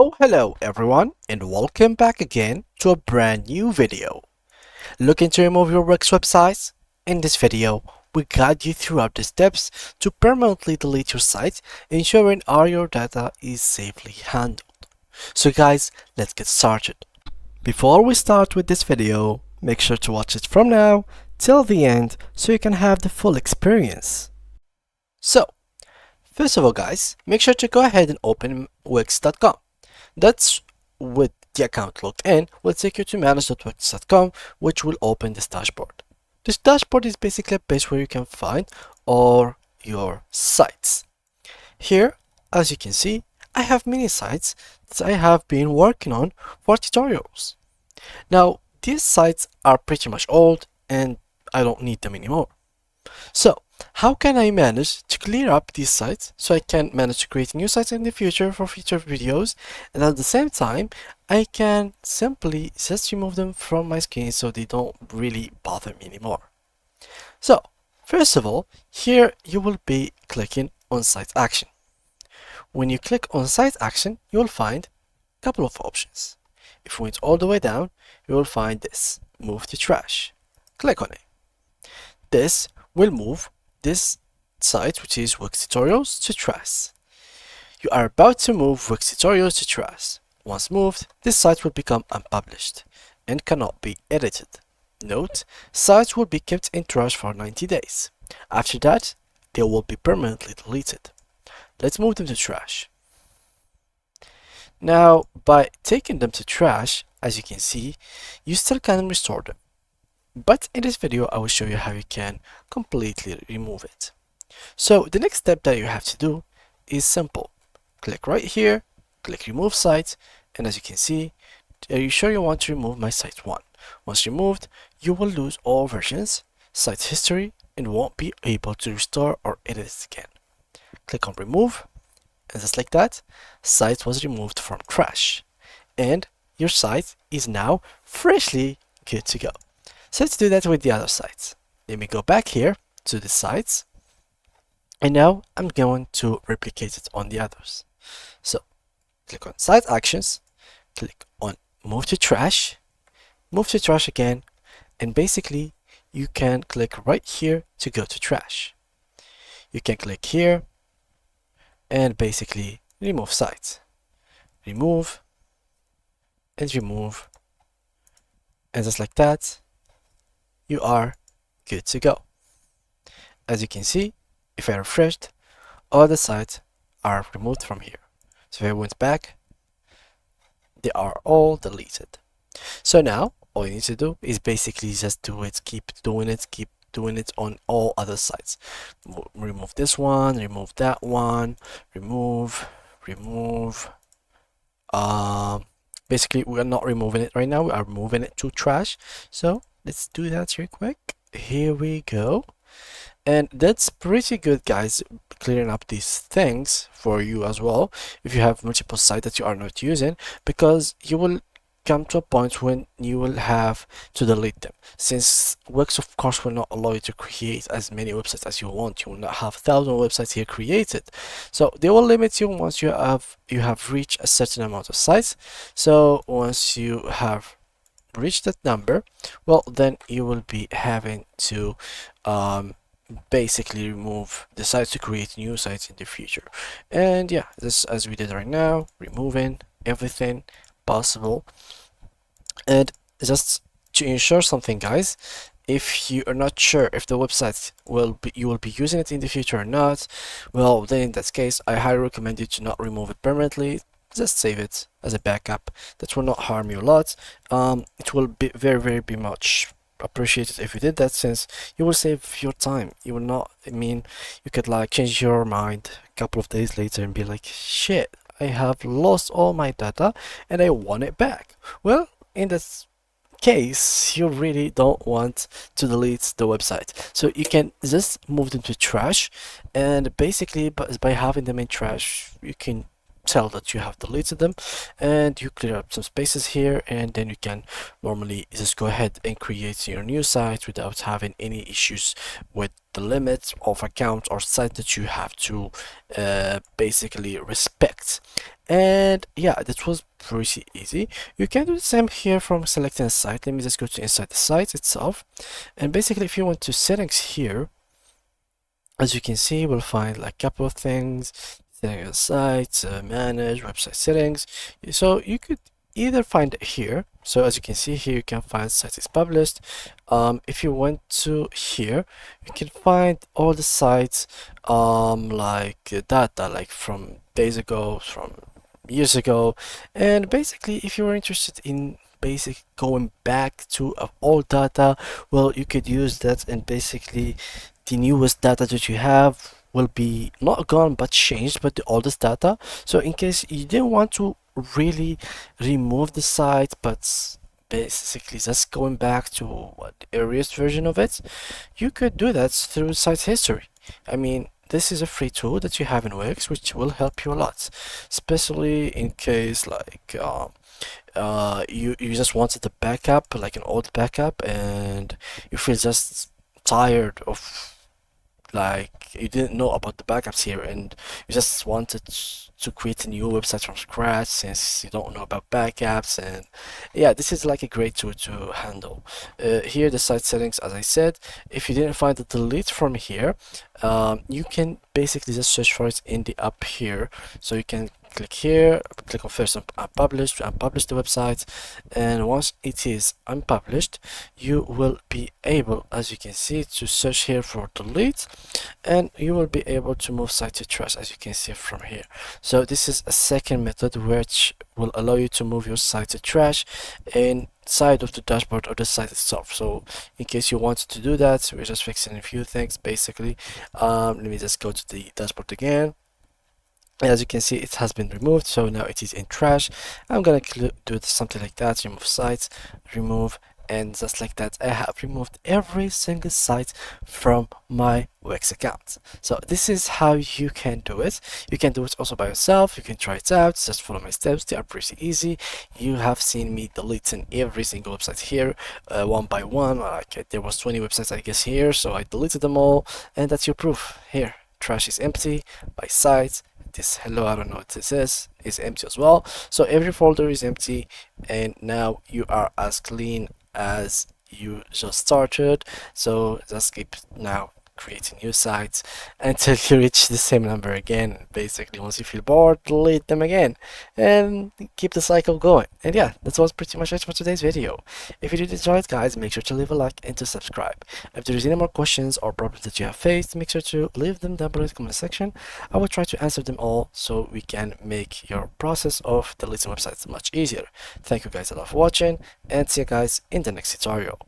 Oh, hello everyone, and welcome back again to a brand new video. Looking to remove your Wix websites? In this video, we guide you throughout the steps to permanently delete your site, ensuring all your data is safely handled. So guys, let's get started. Before we start with this video, make sure to watch it from now till the end so you can have the full experience. So, first of all guys, make sure to go ahead and open wix.com. That's with the account logged in, will take you to manage.wix.com, which will open this dashboard. This dashboard is basically a page where you can find all your sites. Here, as you can see, I have many sites that I have been working on for tutorials. Now, these sites are pretty much old and I don't need them anymore. So, how can I manage to clear up these sites so I can manage to create new sites in the future for future videos, and at the same time I can simply just remove them from my screen so they don't really bother me anymore. So first of all, here you will be clicking on site action. When you click on site action, you will find a couple of options. If you went all the way down, you will find this, move to trash. Click on it. This will move this site, which is Wix Tutorials, to trash. You are about to move Wix Tutorials to trash. Once moved, this site will become unpublished and cannot be edited. Note, sites will be kept in trash for 90 days. After that, they will be permanently deleted. Let's move them to trash. Now, by taking them to trash, as you can see, you still can restore them. But in this video, I will show you how you can completely remove it. So the next step that you have to do is simple. Click right here, click remove site, and as you can see, are you sure you want to remove my site 1? Once removed, you will lose all versions, site history, and won't be able to restore or edit it again. Click on remove, and just like that, site was removed from trash, and your site is now freshly good to go. So let's do that with the other sites. Let me go back here to the sites, and now I'm going to replicate it on the others. So click on site actions, click on move to trash again, and basically you can click right here to go to trash. You can click here and basically remove sites. Remove and remove, and just like that, you are good to go. As you can see, if I refreshed, all the sites are removed from here. So if I went back, they are all deleted. So now all you need to do is basically just do it, keep doing it on all other sites. Remove this one, remove that one, remove. Basically we are not removing it right now, we are moving it to trash. So let's do that real quick. Here we go. And that's pretty good, guys, clearing up these things for you as well if you have multiple sites that you are not using, because you will come to a point when you will have to delete them, since Wix of course will not allow you to create as many websites as you want. You will not have 1,000 websites here created, so they will limit you once you have reached a certain amount of sites. So once you have reached that number, well, then you will be having to basically remove the sites to create new sites in the future. And yeah, this as we did right now, removing everything possible. And just to ensure something, guys, if you are not sure if the website you will be using it in the future or not, well, then in that case I highly recommend you to not remove it permanently. Just save it as a backup. That will not harm you a lot. It will be very much appreciated if you did that, since you will save your time. You will not, you could like change your mind a couple of days later and be like, shit, I have lost all my data and I want it back. Well, in this case, you really don't want to delete the website, so you can just move them to trash, and basically by having them in trash, you can tell that you have deleted them, and you clear up some spaces here, and then you can normally just go ahead and create your new site without having any issues with the limits of account or site that you have to basically respect. And yeah, that was pretty easy. You can do the same here from selecting a site. Let me just go to inside the site itself, and basically if you want to settings here, as you can see, we'll find like a couple of things: setting a site, manage website settings. So you could either find it here. So as you can see here, you can find site is published. If you went to here, you can find all the sites like data, like from days ago, from years ago. And basically if you were interested in going back to old data, well, you could use that, and basically the newest data that you have will be not gone but changed, but the oldest data. So in case you didn't want to really remove the site, but basically just going back to what the earliest version of it, you could do that through site history. I mean, this is a free tool that you have in Wix, which will help you a lot, especially in case like you just wanted a backup, like an old backup, and you feel just tired of, like, you didn't know about the backups here, and you just wanted to create a new website from scratch since you don't know about backups. And yeah, this is like a great tool to handle. Here the site settings, as I said, if you didn't find the delete from here, you can basically just search for it in the up here. So you can click here, click on first unpublished to unpublish the website, and once it is unpublished, you will be able, as you can see, to search here for delete, and you will be able to move site to trash, as you can see from here. So this is a second method which will allow you to move your site to trash inside of the dashboard of the site itself. So in case you wanted to do that, we're just fixing a few things basically. Let me just go to the dashboard again. As you can see, it has been removed, so now it is in trash. I'm gonna do something like that: remove sites, remove, and just like that I have removed every single site from my Wix account. So this is how you can do it. You can do it also by yourself. You can try it out, just follow my steps. They are pretty easy. You have seen me deleting every single website here one by one. Like, there was 20 websites I guess here, so I deleted them all, and that's your proof here. Trash is empty by site. This hello, I don't know what this is empty as well. So every folder is empty, and now you are as clean as you just started. So just keep now creating new sites until you reach the same number again. Basically, once you feel bored, delete them again and keep the cycle going. And yeah, that was pretty much it for today's video. If you did enjoy it, guys, make sure to leave a like and to subscribe. If there is any more questions or problems that you have faced, make sure to leave them down below in the comment section. I will try to answer them all so we can make your process of deleting websites much easier. Thank you guys a lot for watching, and see you guys in the next tutorial.